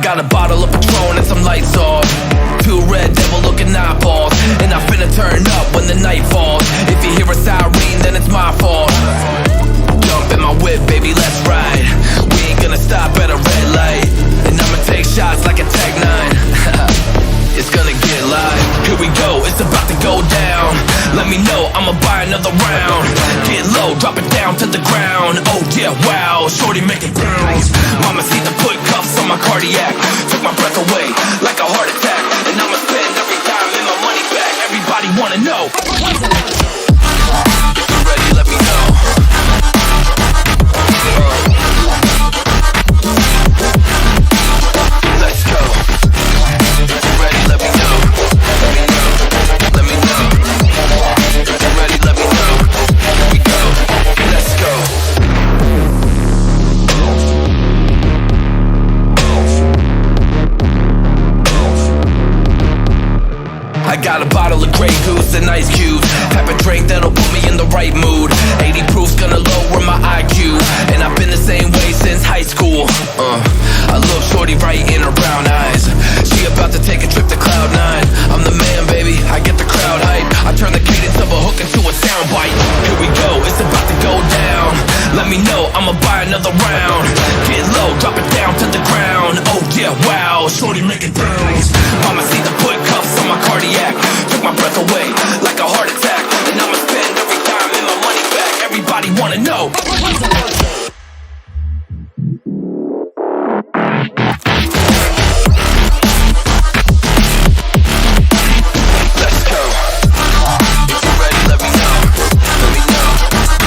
got a bottle of Patron and some lights off, two red devil looking eyeballs, and I finna turn up when the night falls. If you hear a siren, then it's my fault. Jump in my whip, baby, let's ride. We ain't gonna stop at a red light, and I'ma take shots like a Tech 9. It's gonna get live. Here we go, it's about to go down. Let me know, I'ma buy another round. Get low, drop it down to the ground. Oh yeah, wow, shorty make it bounce. Mama see the put cuffs on my cardiac. Took my breath away like a heart attack. And I'ma spend every dime and my money back. Everybody wanna know. If you're ready, let me know. Let's go. If you're ready, let me know. Let me know. Let me know. If you're ready, let me know. Here we go. Let's go. I got a bottle of Grey Goose and ice cubes. Type of drink that'll put me in the right mood. 80 proof's gonna lower my IQ, and I've been the same way since high school. I look shorty right in her brown eyes. She about to take a trip to Cloud 9. I'm the man, baby, I get the crowd hype. I turn the cadence of a hook into a soundbite. Here we go, it's about to go down. Let me know, I'ma buy another round. Get low, drop it down to the ground. Oh yeah, wow, shorty make it bounce. Mama see the put cuffs on my cardiac. Took my breath away like a heart attack. And I'ma spend every dime and my money back. Everybody wanna know. Let's go. If you're ready, let me know. Let me know.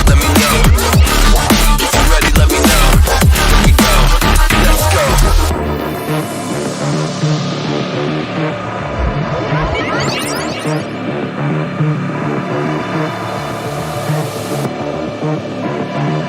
Let me know. If you're ready, let me know. Here we go. Let's go.